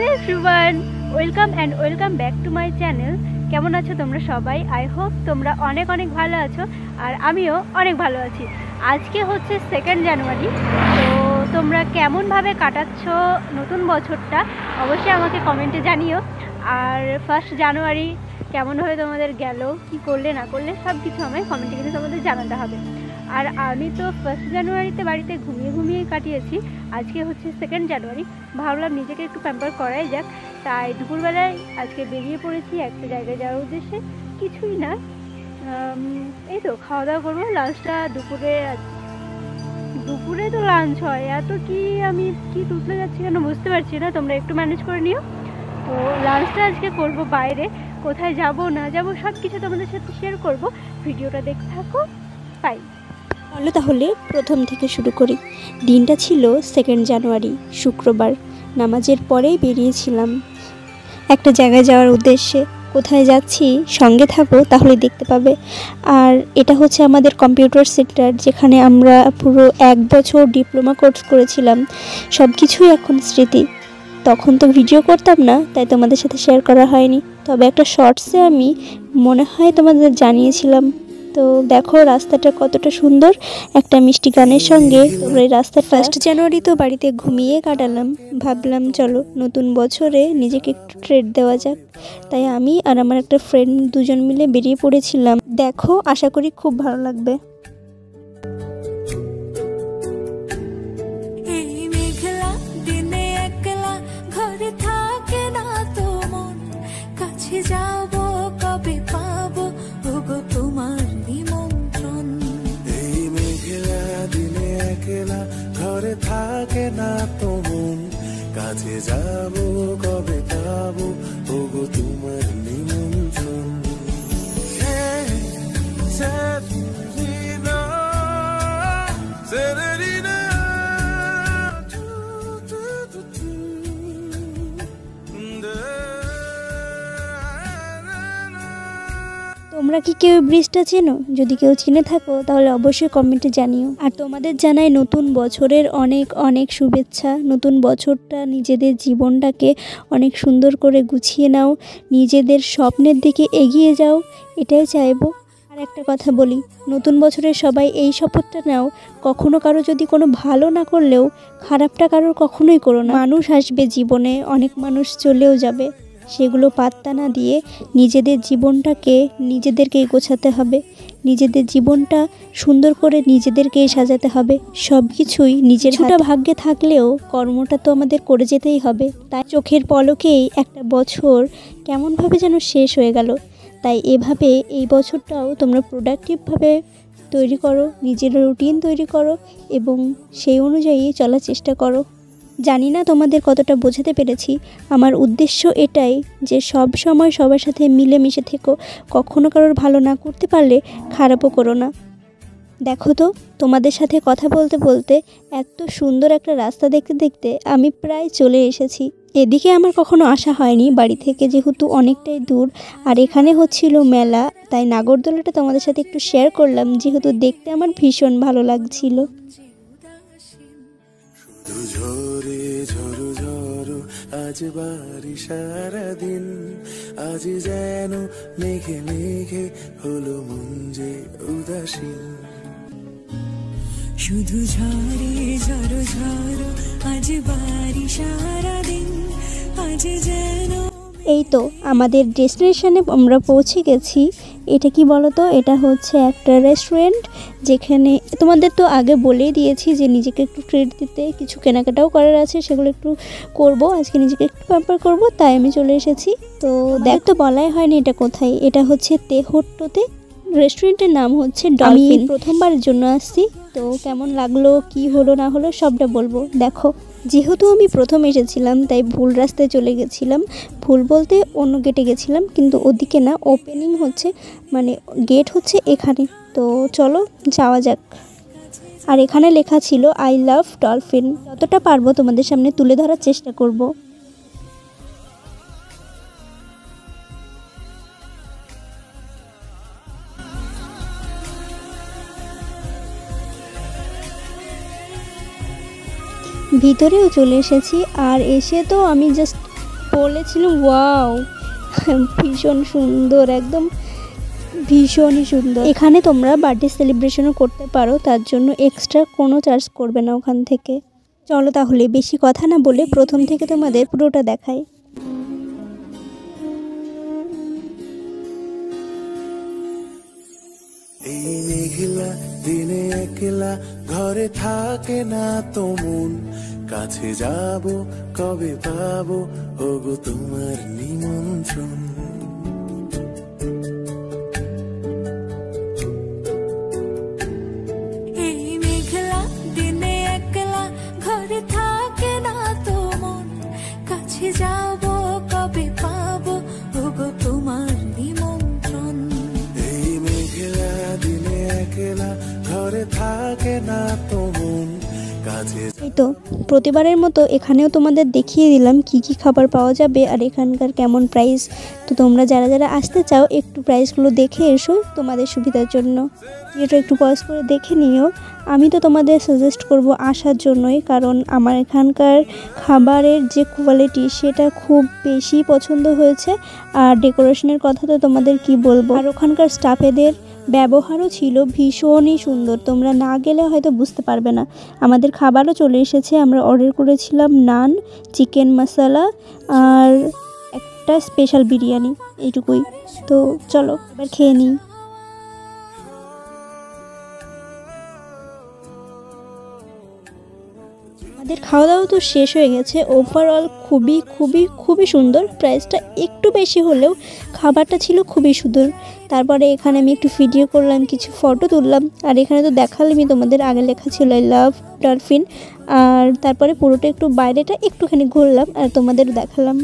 Hello everyone, welcome back to my channel. কেমন আছো তোমরা সবাই? আই হোপ তোমরা অনেক ভালো আছো, আর আমিও অনেক ভালো আছি। আজকে হচ্ছে 2 জানুয়ারি। তো তোমরা কেমনভাবে কাটাচ্ছ নতুন বছরটা অবশ্যই আমাকে কমেন্টে জানিও। আর 1 জানুয়ারি কেমনভাবে তোমাদের গেল, কি করলে না করলে সব কিছু আমায় কমেন্টে কিন্তু তোমাদের জানাতে হবে। আর আমি তো 1 জানুয়ারিতে বাড়িতে ঘুমিয়ে কাটিয়েছি। আজকে হচ্ছে 2 জানুয়ারি, ভাবলাম নিজেকে একটু প্যাম্পার করাই যাক। তাই দুপুরবেলায় আজকে বেরিয়ে পড়েছি একটা জায়গায় যাওয়ার উদ্দেশ্যে। কিছুই না, এই তো খাওয়া দাওয়া করবো। লাঞ্চটা দুপুরে তো লাঞ্চ হয়। এত আমি কি তুলতে যাচ্ছি কেন বুঝতে পারছি না, তোমরা একটু ম্যানেজ করে নিও। তো লাঞ্চটা আজকে করবো বাইরে, কোথায় যাব না যাব সব কিছু তোমাদের সাথে শেয়ার করব। ভিডিওটা দেখতে থাকো। বাই। চলো তাহলে প্রথম থেকে শুরু করি। দিনটা ছিল 2 জানুয়ারি, শুক্রবার। নামাজের পরেই বেরিয়েছিলাম একটা জায়গায় যাওয়ার উদ্দেশ্যে। কোথায় যাচ্ছি সঙ্গে থাকো, তাহলে দেখতে পাবে। আর এটা হচ্ছে আমাদের কম্পিউটার সেন্টার, যেখানে আমরা পুরো 1 বছর ডিপ্লোমা কোর্স করেছিলাম। সব কিছুই এখন স্মৃতি। তখন তো ভিডিও করতাম না, তাই তোমাদের সাথে শেয়ার করা হয়নি। তবে একটা শর্টসে আমি মনে হয় তোমাদের জানিয়েছিলাম। তো দেখো রাস্তাটা কতটা সুন্দর, একটা মিষ্টি গানের সঙ্গে তোমরা এই রাস্তা। 1 জানুয়ারি তো বাড়িতে ঘুমিয়ে কাটালাম। ভাবলাম চলো নতুন বছরে নিজেকে একটু ট্রিট দেওয়া যাক। তাই আমি আর আমার একটা ফ্রেন্ড দুজন মিলে বেরিয়ে পড়েছিলাম। দেখো, আশা করি খুব ভালো লাগবে। যাবো কবে পাবো ওগো তোমার নিমন্ত্রণ। এই মেঘলা দিনে একলা ঘরে থাকে না তো মন, কাছে যাবো কবে পাবো ওগো তোমার নিমন্ত্রণ। তোমরা কি কেউ ব্রিজটা চেনো? যদি কেউ চিনে থাকো তাহলে অবশ্যই কমেন্টে জানিও। আর তোমাদের জানাই নতুন বছরের অনেক শুভেচ্ছা। নতুন বছরটা নিজেদের জীবনটাকে অনেক সুন্দর করে গুছিয়ে নাও, নিজেদের স্বপ্নের দিকে এগিয়ে যাও, এটাই চাইবো। আর একটা কথা বলি, নতুন বছরে সবাই এই শপথটা নাও, কখনো কারো যদি কোনো ভালো না করলেও খারাপটা কারোর কখনোই করো না। মানুষ আসবে জীবনে, অনেক মানুষ চলেও যাবে, সেগুলো পাত্তা না দিয়ে নিজেদের জীবনটাকে নিজেদেরকেই গোছাতে হবে। নিজেদের জীবনটা সুন্দর করে নিজেদেরকেই সাজাতে হবে। সব কিছুই নিজের হাতে। ভাগ্যে থাকলেও কর্মটা তো আমাদের করে যেতেই হবে। তাই চোখের পলকেই একটা বছর কেমনভাবে যেন শেষ হয়ে গেল। তাই এভাবে এই বছরটাও তোমরা প্রোডাক্টিভভাবে তৈরি করো, নিজের রুটিন তৈরি করো এবং সেই অনুযায়ী চলার চেষ্টা করো। জানি না তোমাদের কতটা বোঝাতে পেরেছি। আমার উদ্দেশ্য এটাই যে সব সময় সবার সাথে মিলেমিশে থেকো। কখনো কারোর ভালো না করতে পারলে খারাপও করো না। দেখো তো, তোমাদের সাথে কথা বলতে বলতে এত সুন্দর একটা রাস্তা দেখতে দেখতে আমি প্রায় চলে এসেছি। এদিকে আমার কখনো আসা হয়নি বাড়ি থেকে, যেহেতু অনেকটাই দূর। আর এখানে হচ্ছিল মেলা, তাই নাগরদোলাটা তোমাদের সাথে একটু শেয়ার করলাম, যেহেতু দেখতে আমার ভীষণ ভালো লাগছিল। ঝরে ঝরো ঝরো আজ বাড়ি সারাদিন, আজ যেন মেঘে মেঘে হলো মন যে উদাসীন। শুধু ঝরে ঝরো ঝরো আজ বাড়ি সারাদিন, আজ যেন। এই তো আমাদের ডেস্টিনেশনে আমরা পৌঁছে গেছি। এটা কি বলো তো, এটা হচ্ছে একটা রেস্টুরেন্ট, যেখানে তোমাদের তো আগে বলেই দিয়েছি যে নিজেকে একটু ট্রিট দিতে, কিছু কেনাকাটাও করার আছে, সেগুলো একটু করব। আজকে নিজেকে একটু প্যাম্পার করব, তাই আমি চলে এসেছি। তো দেখ, তো বলাই হয়নি এটা কোথায়। এটা হচ্ছে তেহট্টতে। রেস্টুরেন্টের নাম হচ্ছে ডলফিন। আমি প্রথমবারের জন্য আসছি, তো কেমন লাগলো, কি হলো না হলো সবটা বলবো। দেখো, যেহেতু আমি প্রথম এসেছিলাম তাই ভুল রাস্তায় চলে গেছিলাম। ভুল বলতে অন্য গেটে গেছিলাম, কিন্তু ওদিকে না, ওপেনিং হচ্ছে, মানে গেট হচ্ছে এখানে। তো চলো যাওয়া যাক। আর এখানে লেখা ছিল আই লাভ ডলফিন। যতটা পারবো তোমাদের সামনে তুলে ধরার চেষ্টা করব। ভিতরেও চলে এসেছি। আর এসে তো আমি জাস্ট বলেছিলাম ওয়াও ভীষণ সুন্দর, একদম ভীষণই সুন্দর। এখানে তোমরা বার্থডে সেলিব্রেশনও করতে পারো, তার জন্য এক্সট্রা কোনো চার্জ করবে না ওখান থেকে। চলো তাহলে বেশি কথা না বলে প্রথম থেকে তোমাদের পুরোটা দেখাই। এই মেঘলা দিনে একলা ঘরে থাকে না তো মন, কাছে যাব কবে পাবো ওগো তোমার নিমন্ত্রণ। এই মেঘলা দিনে একলা ঘরে থাকে না তো মন, কাছে যাব কবে পাবো ওগো তোমার নিমন্ত্রণ। এই মেঘলা দিনে একলা ঘরে থাকে না তো মন, কাছে। এই তো প্রতিবারের মতো এখানেও তোমাদের দেখিয়ে দিলাম কি কি খাবার পাওয়া যাবে আর এখানকার কেমন প্রাইস। তো তোমরা যারা যারা আসতে চাও একটু প্রাইসগুলো দেখে এসো তোমাদের সুবিধার জন্য। এটা একটু পজ করে দেখে নিও। আমি তো তোমাদের সাজেস্ট করব আসার জন্যই, কারণ আমার এখানকার খাবারের যে কোয়ালিটি সেটা খুব বেশি পছন্দ হয়েছে। আর ডেকোরেশনের কথা তো তোমাদের কি বলবো, আর ওখানকার স্টাফেদের ব্যবহারও ছিল ভীষণই সুন্দর। তোমরা না গেলে হয়তো বুঝতে পারবে না। আমাদের খাবারও চলে এসেছে, আমরা অর্ডার করেছিলাম নান, চিকেন মশলা আর একটা স্পেশাল বিরিয়ানি, এইটুকুই। তো চলো এবার খেয়ে নিই। আমাদের খাওয়া দাওয়া তো শেষ হয়ে গেছে। ওভারঅল খুবই খুবই খুবই সুন্দর। প্রাইসটা একটু বেশি হলেও খাবারটা ছিল খুবই সুন্দর। তারপরে এখানে আমি একটু ভিডিও করলাম, কিছু ফটো তুললাম। আর এখানে তো দেখালামই তোমাদের, আগে লেখা ছিল আই লাভ ডলফিন। আর তারপরে পুরোটা একটু বাইরেটা একটুখানি ঘুরলাম আর তোমাদের দেখালাম।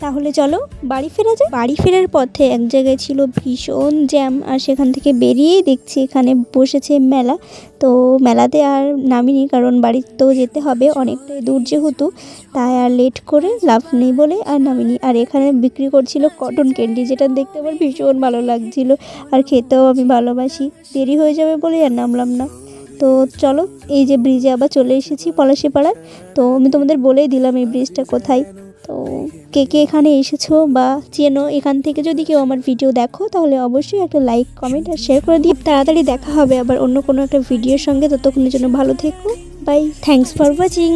তাহলে চলো বাড়ি ফেরা যায়। বাড়ি ফেরার পথে এক জায়গায় ছিল ভীষণ জ্যাম, আর সেখান থেকে বেরিয়েই দেখছি এখানে বসেছে মেলা। তো মেলাতে আর নামিনি, কারণ বাড়িতেও যেতে হবে, অনেকটাই দূর যেহেতু, তাই আর লেট করে লাভ নেই বলে আর নামিনি। আর এখানে বিক্রি করছিল কটন ক্যান্ডি, যেটা দেখতে আমার ভীষণ ভালো লাগছিল আর খেতেও আমি ভালোবাসি। দেরি হয়ে যাবে বলে আর নামলাম না। তো চলো এই যে ব্রিজে আবার চলে এসেছি পলাশীপাড়ার। তো আমি তোমাদের বলেই দিলাম এই ব্রিজটা কোথায়। তো কে কে এখানে এসেছো বা চেনো, এখান থেকে যদি কেউ আমার ভিডিও দেখো তাহলে অবশ্যই একটা লাইক, কমেন্ট আর শেয়ার করে দিই। তাড়াতাড়ি দেখা হবে আবার অন্য কোনো একটা ভিডিওর সঙ্গে। ততক্ষণের জন্য ভালো থেকো, বাই, থ্যাঙ্কস ফর ওয়াচিং।